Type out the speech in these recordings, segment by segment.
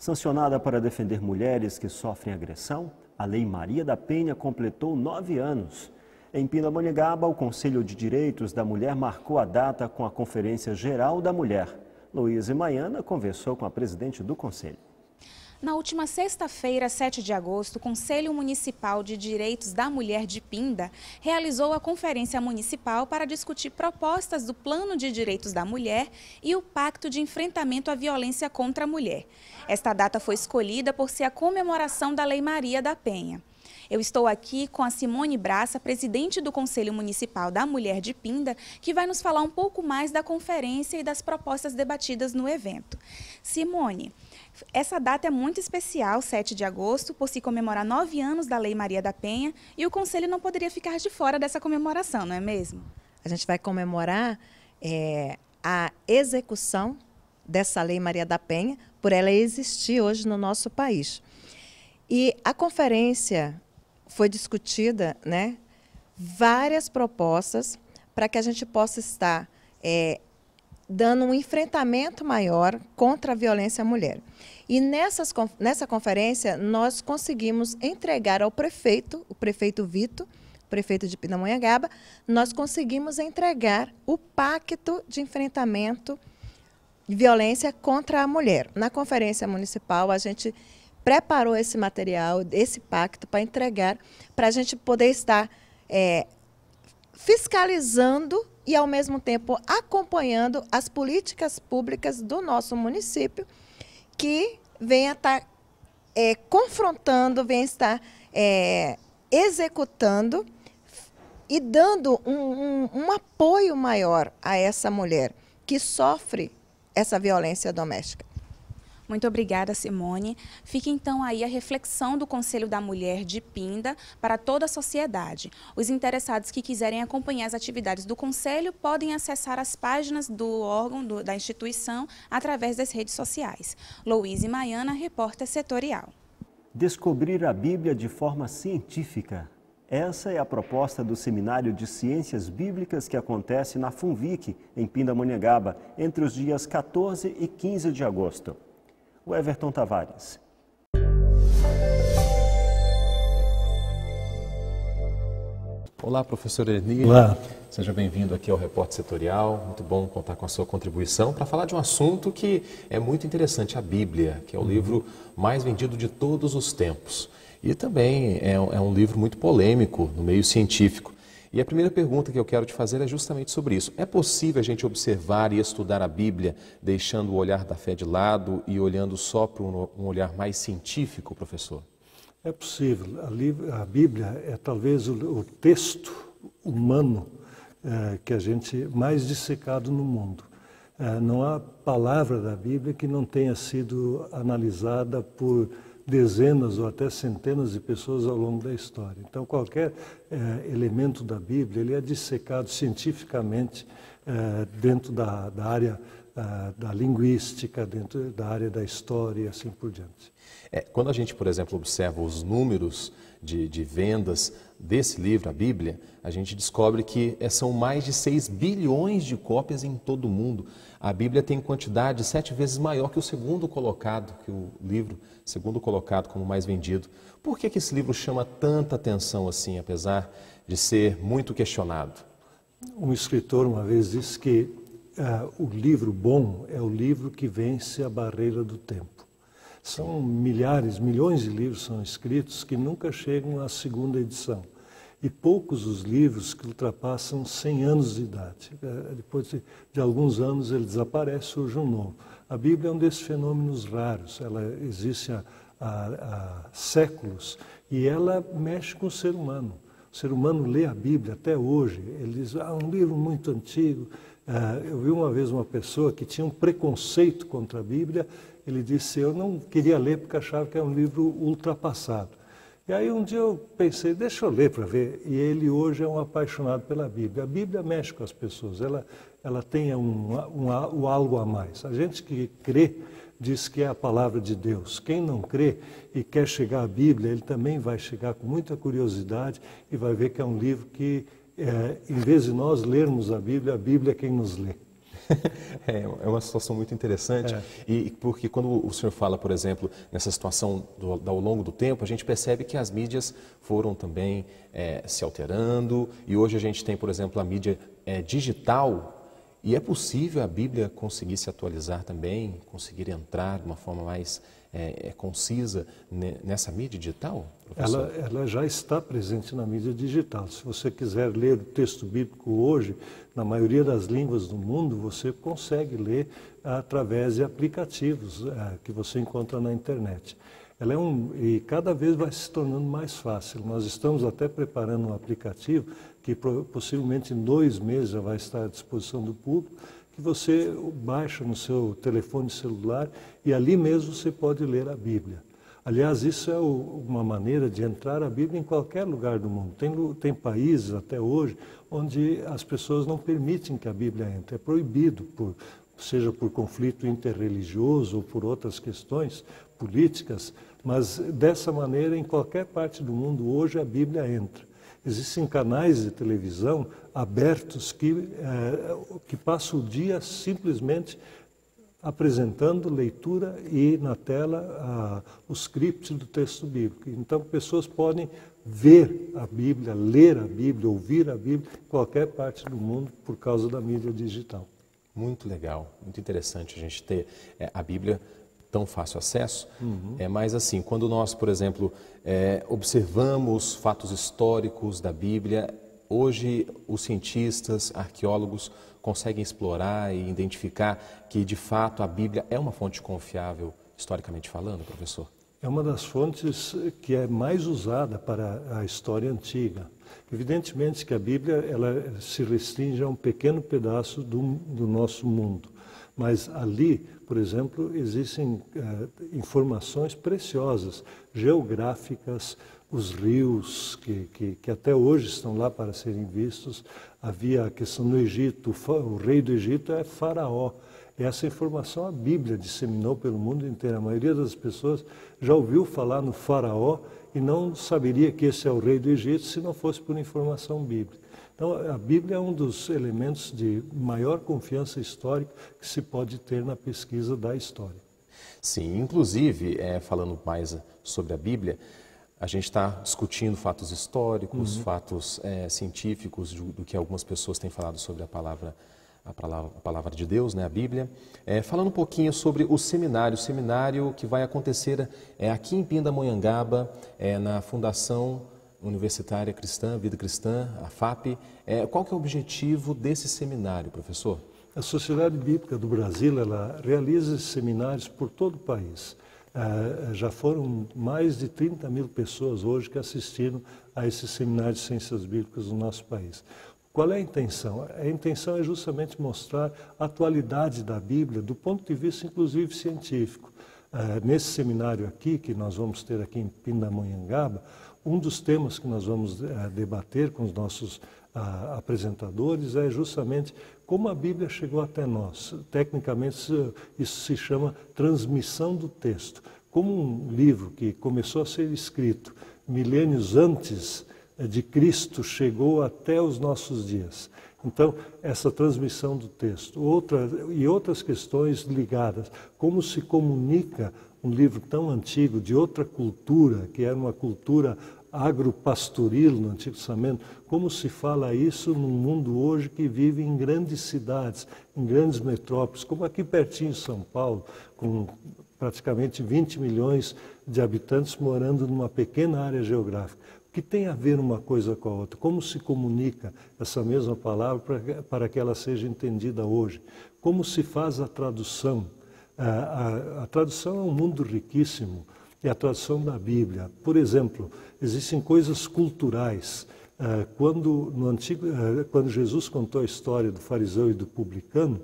Sancionada para defender mulheres que sofrem agressão, a Lei Maria da Penha completou 9 anos. Em Pindamonhangaba, o Conselho de Direitos da Mulher marcou a data com a Conferência Geral da Mulher. Luísa Maiana conversou com a presidente do Conselho. Na última sexta-feira, 7 de agosto, o Conselho Municipal de Direitos da Mulher de Pinda realizou a Conferência Municipal para discutir propostas do Plano de Direitos da Mulher e o Pacto de Enfrentamento à Violência contra a Mulher. Esta data foi escolhida por ser a comemoração da Lei Maria da Penha. Eu estou aqui com a Simone Braça, presidente do Conselho Municipal da Mulher de Pinda, que vai nos falar um pouco mais da conferência e das propostas debatidas no evento. Simone, essa data é muito especial, 7 de agosto, por se comemorar 9 anos da Lei Maria da Penha, e o Conselho não poderia ficar de fora dessa comemoração, não é mesmo? A gente vai comemorar a execução dessa Lei Maria da Penha, por ela existir hoje no nosso país. E a conferência foi discutida, várias propostas para que a gente possa estar dando um enfrentamento maior contra a violência à mulher. E nessa conferência, nós conseguimos entregar ao prefeito, o prefeito Vito, prefeito de Pindamonhangaba, nós conseguimos entregar o Pacto de Enfrentamento de Violência contra a Mulher. Na conferência municipal, a gente preparou esse material, esse pacto, para entregar, para a gente poder estar fiscalizando e, ao mesmo tempo, acompanhando as políticas públicas do nosso município, que venha estar confrontando, venha estar executando e dando um apoio maior a essa mulher que sofre essa violência doméstica. Muito obrigada, Simone. Fica então aí a reflexão do Conselho da Mulher de Pinda para toda a sociedade. Os interessados que quiserem acompanhar as atividades do Conselho podem acessar as páginas do órgão, da instituição, através das redes sociais. Luísa Maiana, repórter setorial. Descobrir a Bíblia de forma científica. Essa é a proposta do Seminário de Ciências Bíblicas que acontece na FUNVIC, em Pindamonhangaba, entre os dias 14 e 15 de agosto. O Everton Tavares. Olá, professor Ernie. Olá. Seja bem-vindo aqui ao Repórter Setorial. Muito bom contar com a sua contribuição para falar de um assunto que é muito interessante, a Bíblia, que é o livro mais vendido de todos os tempos. E também é um livro muito polêmico no meio científico. E a primeira pergunta que eu quero te fazer é justamente sobre isso. É possível a gente observar e estudar a Bíblia deixando o olhar da fé de lado e olhando só para um olhar mais científico, professor? É possível. A Bíblia é talvez o texto humano que a gente mais dissecado no mundo. Não há palavra da Bíblia que não tenha sido analisada por dezenas ou até centenas de pessoas ao longo da história. Então, qualquer elemento da Bíblia ele é dissecado cientificamente dentro da área da linguística, dentro da área da história e assim por diante. Quando a gente, por exemplo, observa os números de vendas desse livro, a Bíblia, a gente descobre que são mais de 6 bilhões de cópias em todo o mundo. A Bíblia tem quantidade 7 vezes maior que o segundo colocado, que o livro segundo colocado como mais vendido. Por que esse livro chama tanta atenção assim, apesar de ser muito questionado? Um escritor uma vez disse que o livro bom é o livro que vence a barreira do tempo. São milhares, milhões de livros são escritos que nunca chegam à segunda edição. E poucos os livros que ultrapassam 100 anos de idade. Depois de alguns anos ele desaparece, surge um novo. A Bíblia é um desses fenômenos raros. Ela existe há séculos e ela mexe com o ser humano. O ser humano lê a Bíblia até hoje. Ele diz, um livro muito antigo. Eu vi uma vez uma pessoa que tinha um preconceito contra a Bíblia. Ele disse, eu não queria ler porque achava que era um livro ultrapassado. E aí um dia eu pensei, deixa eu ler para ver. E ele hoje é um apaixonado pela Bíblia. A Bíblia mexe com as pessoas, ela tem algo a mais. A gente que crê diz que é a palavra de Deus. Quem não crê e quer chegar à Bíblia, ele também vai chegar com muita curiosidade e vai ver que é um livro que, em vez de nós lermos a Bíblia é quem nos lê. É uma situação muito interessante, e porque quando o senhor fala, por exemplo, nessa situação ao longo do tempo, a gente percebe que as mídias foram também se alterando, e hoje a gente tem, por exemplo, a mídia digital, e é possível a Bíblia conseguir se atualizar também, conseguir entrar de uma forma mais concisa nessa mídia digital, professor? Ela já está presente na mídia digital. Se você quiser ler o texto bíblico hoje, na maioria das línguas do mundo, você consegue ler através de aplicativos que você encontra na internet. E cada vez vai se tornando mais fácil. Nós estamos até preparando um aplicativo que possivelmente em 2 meses já vai estar à disposição do público, que você baixa no seu telefone celular e ali mesmo você pode ler a Bíblia. Aliás, isso é uma maneira de entrar a Bíblia em qualquer lugar do mundo. Tem países até hoje onde as pessoas não permitem que a Bíblia entre. É proibido, seja por conflito interreligioso ou por outras questões políticas, mas dessa maneira em qualquer parte do mundo hoje a Bíblia entra. Existem canais de televisão abertos que passam o dia simplesmente apresentando leitura e na tela o script do texto bíblico. Então, pessoas podem ver a Bíblia, ler a Bíblia, ouvir a Bíblia em qualquer parte do mundo por causa da mídia digital. Muito legal, muito interessante a gente ter a Bíblia tão fácil acesso, mas assim, quando nós, por exemplo, observamos fatos históricos da Bíblia, hoje os cientistas, arqueólogos conseguem explorar e identificar que, de fato, a Bíblia é uma fonte confiável, historicamente falando, professor? É uma das fontes que é mais usada para a história antiga. Evidentemente que a Bíblia ela se restringe a um pequeno pedaço do nosso mundo, mas ali, por exemplo, existem informações preciosas, geográficas, os rios que até hoje estão lá para serem vistos. Havia a questão no Egito, o rei do Egito é Faraó. Essa informação a Bíblia disseminou pelo mundo inteiro. A maioria das pessoas já ouviu falar no Faraó e não saberia que esse é o rei do Egito se não fosse por informação bíblica. Então, a Bíblia é um dos elementos de maior confiança histórica que se pode ter na pesquisa da história. Sim, inclusive, falando mais sobre a Bíblia, a gente está discutindo fatos históricos, fatos científicos do que algumas pessoas têm falado sobre a palavra de Deus, né, a Bíblia. Falando um pouquinho sobre o seminário que vai acontecer aqui em Pindamonhangaba, na Fundação Universitária Cristã, Vida Cristã, a FAP. Qual que é o objetivo desse seminário, professor? A Sociedade Bíblica do Brasil, ela realiza esses seminários por todo o país. Já foram mais de 30 mil pessoas hoje que assistiram a esse seminário de ciências bíblicas no nosso país. Qual é a intenção? A intenção é justamente mostrar a atualidade da Bíblia do ponto de vista, inclusive, científico. Nesse seminário aqui, que nós vamos ter aqui em Pindamonhangaba, um dos temas que nós vamos debater com os nossos apresentadores é justamente como a Bíblia chegou até nós. Tecnicamente, isso se chama transmissão do texto. Como um livro que começou a ser escrito milênios antes de Cristo chegou até os nossos dias. Então, essa transmissão do texto. Outras questões ligadas. Como se comunica um livro tão antigo, de outra cultura, que era uma cultura agropastoril no Antigo Testamento, como se fala isso num mundo hoje que vive em grandes cidades, em grandes metrópoles, como aqui pertinho de São Paulo, com praticamente 20 milhões de habitantes morando numa pequena área geográfica. O que tem a ver uma coisa com a outra? Como se comunica essa mesma palavra para que ela seja entendida hoje? Como se faz a tradução? A tradução é um mundo riquíssimo, é a tradução da Bíblia. Por exemplo, existem coisas culturais. Quando Jesus contou a história do fariseu e do publicano,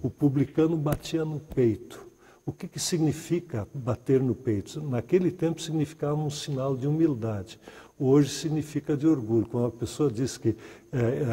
o publicano batia no peito. O que significa bater no peito? Naquele tempo significava um sinal de humildade. hoje significa de orgulho. Quando a pessoa diz que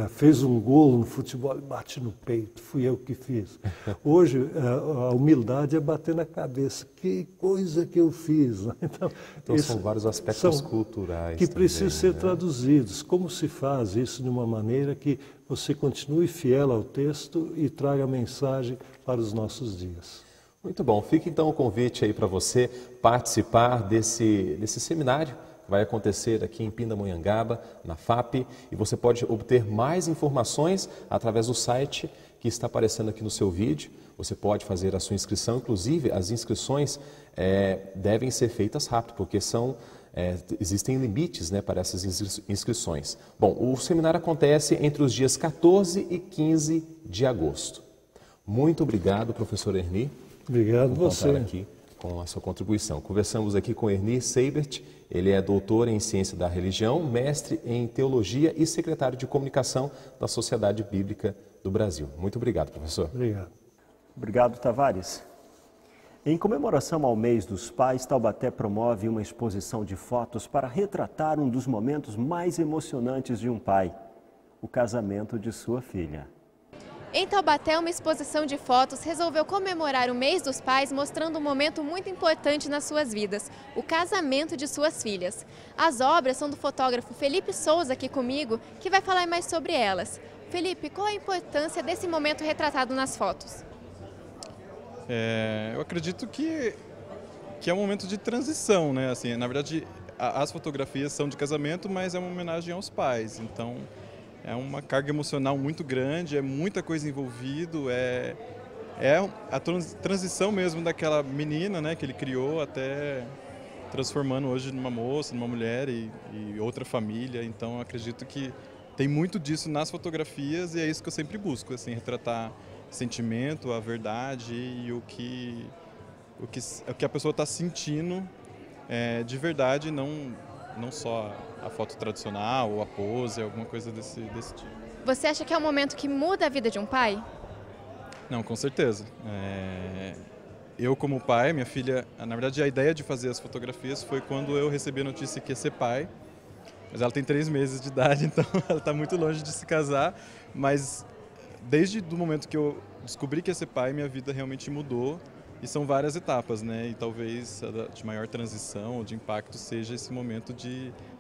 fez um gol no futebol, bate no peito, fui eu que fiz. Hoje, a humildade é bater na cabeça. Que coisa que eu fiz! Então são vários aspectos culturais que precisam ser né? traduzidos. Como se faz isso de uma maneira que você continue fiel ao texto e traga a mensagem para os nossos dias? Muito bom. Fica então o convite aí para você participar desse seminário. Vai acontecer aqui em Pindamonhangaba, na FAP, e você pode obter mais informações através do site que está aparecendo aqui no seu vídeo. Você pode fazer a sua inscrição, inclusive as inscrições devem ser feitas rápido, porque existem limites, né, para essas inscrições. Bom, o seminário acontece entre os dias 14 e 15 de agosto. Muito obrigado, professor Erni. Obrigado por você. Contar aqui com a sua contribuição. Conversamos aqui com Erni Seibert, ele é doutor em Ciência da Religião, mestre em Teologia e secretário de Comunicação da Sociedade Bíblica do Brasil. Muito obrigado, professor. Obrigado. Obrigado, Tavares. Em comemoração ao Mês dos Pais, Taubaté promove uma exposição de fotos para retratar um dos momentos mais emocionantes de um pai, o casamento de sua filha. Em Taubaté, uma exposição de fotos resolveu comemorar o Mês dos Pais, mostrando um momento muito importante nas suas vidas, o casamento de suas filhas. As obras são do fotógrafo Felipe Souza, aqui comigo, que vai falar mais sobre elas. Felipe, qual a importância desse momento retratado nas fotos? Eu acredito que é um momento de transição, né? Assim, na verdade, as fotografias são de casamento, mas é uma homenagem aos pais, então é uma carga emocional muito grande, é muita coisa envolvida, é a transição mesmo daquela menina, né, que ele criou, até transformando hoje numa moça, numa mulher e outra família. Então eu acredito que tem muito disso nas fotografias e é isso que eu sempre busco, assim, retratar sentimento, a verdade e o que a pessoa está sentindo de verdade, não só a foto tradicional ou a pose, alguma coisa desse tipo. Você acha que é um momento que muda a vida de um pai? Não, com certeza. Eu como pai, minha filha, na verdade a ideia de fazer as fotografias foi quando eu recebi a notícia que ia ser pai, mas ela tem 3 meses de idade, então ela está muito longe de se casar, mas desde o momento que eu descobri que ia ser pai, minha vida realmente mudou. E são várias etapas, né? E talvez a de maior transição ou de impacto seja esse momento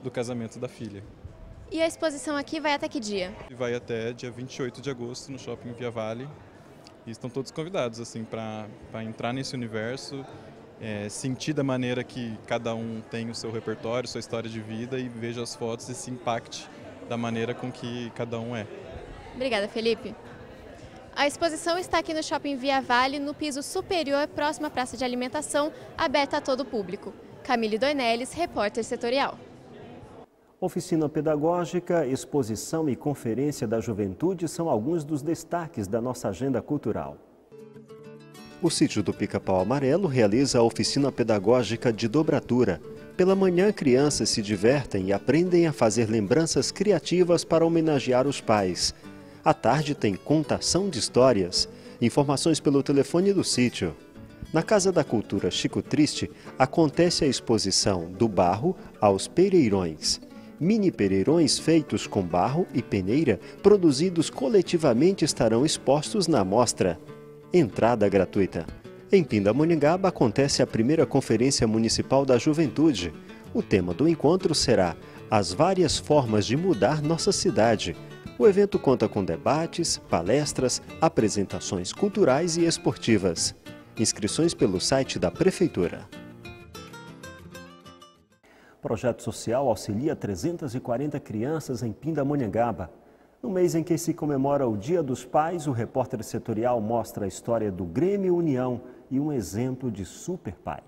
do casamento da filha. E a exposição aqui vai até que dia? Vai até dia 28 de agosto no Shopping Via Vale. E estão todos convidados assim, para entrar nesse universo, sentir da maneira que cada um tem o seu repertório, sua história de vida e veja as fotos e se impacte da maneira com que cada um é. Obrigada, Felipe. A exposição está aqui no Shopping Via Vale, no piso superior, próximo à praça de alimentação, aberta a todo o público. Camille Dornelles, repórter setorial. Oficina pedagógica, exposição e conferência da juventude são alguns dos destaques da nossa agenda cultural. O sítio do Pica-Pau Amarelo realiza a oficina pedagógica de dobratura. Pela manhã, crianças se divertem e aprendem a fazer lembranças criativas para homenagear os pais. À tarde tem contação de histórias. Informações pelo telefone do sítio. Na Casa da Cultura Chico Triste, acontece a exposição Do Barro aos Pereirões. Mini pereirões feitos com barro e peneira, produzidos coletivamente, estarão expostos na mostra. Entrada gratuita. Em Pindamonhangaba acontece a primeira Conferência Municipal da Juventude. O tema do encontro será As Várias Formas de Mudar Nossa Cidade. O evento conta com debates, palestras, apresentações culturais e esportivas. Inscrições pelo site da Prefeitura. Projeto social auxilia 340 crianças em Pindamonhangaba. No mês em que se comemora o Dia dos Pais, o repórter setorial mostra a história do Grêmio União e um exemplo de super pai.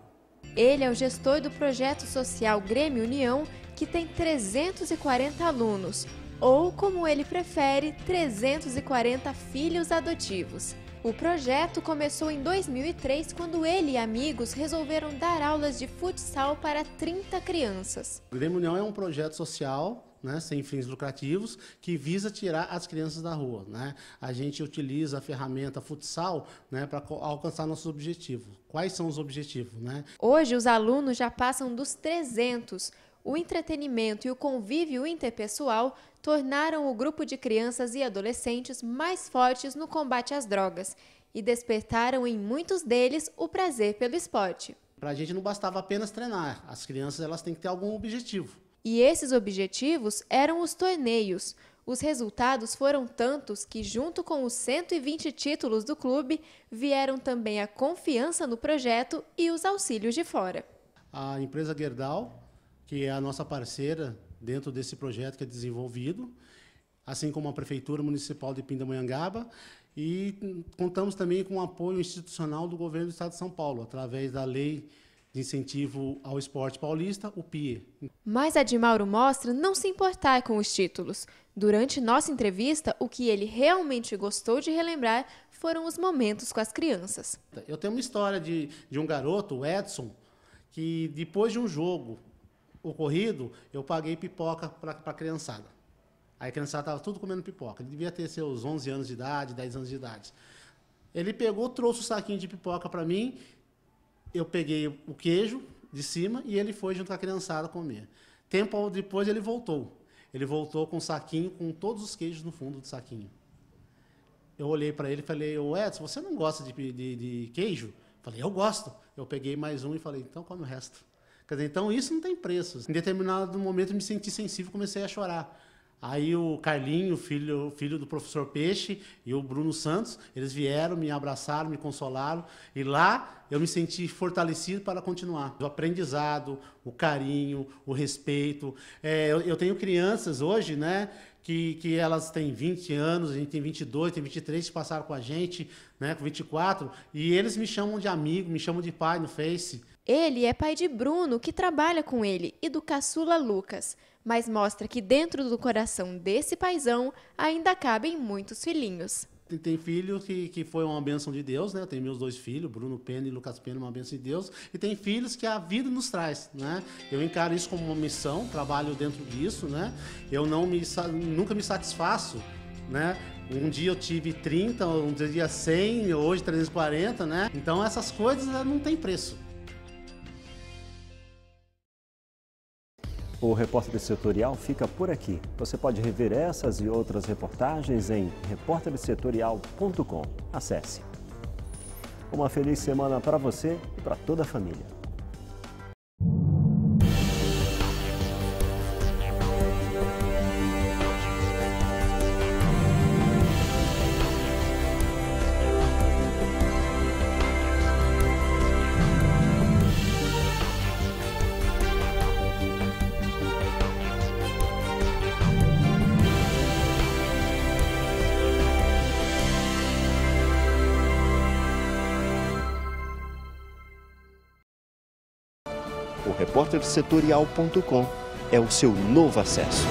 Ele é o gestor do projeto social Grêmio União, que tem 340 alunos. Ou, como ele prefere, 340 filhos adotivos. O projeto começou em 2003, quando ele e amigos resolveram dar aulas de futsal para 30 crianças. O Grêmio União é um projeto social, né, sem fins lucrativos, que visa tirar as crianças da rua, né? A gente utiliza a ferramenta futsal, né, para alcançar nossos objetivos. Quais são os objetivos, né? Hoje, os alunos já passam dos 300. O entretenimento e o convívio interpessoal tornaram o grupo de crianças e adolescentes mais fortes no combate às drogas e despertaram em muitos deles o prazer pelo esporte. Para a gente não bastava apenas treinar, as crianças elas têm que ter algum objetivo. E esses objetivos eram os torneios. Os resultados foram tantos que, junto com os 120 títulos do clube, vieram também a confiança no projeto e os auxílios de fora. A empresa Gerdau, que é a nossa parceira dentro desse projeto que é desenvolvido, assim como a Prefeitura Municipal de Pindamonhangaba, e contamos também com o apoio institucional do Governo do Estado de São Paulo, através da Lei de Incentivo ao Esporte Paulista, o PIE. Mas Adimauro mostra não se importar com os títulos. Durante nossa entrevista, o que ele realmente gostou de relembrar foram os momentos com as crianças. Eu tenho uma história de um garoto, o Edson, que depois de um jogo ocorrido, eu paguei pipoca para a criançada. Aí a criançada estava tudo comendo pipoca. Ele devia ter seus 11 anos de idade, 10 anos de idade. Ele pegou, trouxe o saquinho de pipoca para mim, eu peguei o queijo de cima e ele foi junto com a criançada comer. Tempo depois ele voltou. Ele voltou com um saquinho com todos os queijos no fundo do saquinho. Eu olhei para ele e falei, ô Edson, você não gosta de queijo? Falei, eu gosto. Eu peguei mais um e falei, então come o resto. Quer dizer, então isso não tem preço. Em determinado momento eu me senti sensível e comecei a chorar. Aí o Carlinho, filho do professor Peixe, e o Bruno Santos, eles vieram, me abraçaram, me consolaram. E lá eu me senti fortalecido para continuar. O aprendizado, o carinho, o respeito. Eu tenho crianças hoje, né, que elas têm 20 anos, a gente tem 22, tem 23 que passaram com a gente, né, com 24, e eles me chamam de amigo, me chamam de pai no Face. Ele é pai de Bruno, que trabalha com ele, e do caçula Lucas, mas mostra que dentro do coração desse paizão ainda cabem muitos filhinhos. Tem filhos que foi uma bênção de Deus, né? Eu tenho meus 2 filhos, Bruno Pena e Lucas Pena, uma bênção de Deus. E tem filhos que a vida nos traz, né? Eu encaro isso como uma missão, trabalho dentro disso, né? Eu nunca me satisfaço, né? Um dia eu tive 30, um dia 100, hoje 340, né? Então essas coisas não tem preço. O Repórter Setorial fica por aqui. Você pode rever essas e outras reportagens em repórtersetorial.com. Acesse. Uma feliz semana para você e para toda a família. O repórtersetorial.com é o seu novo acesso.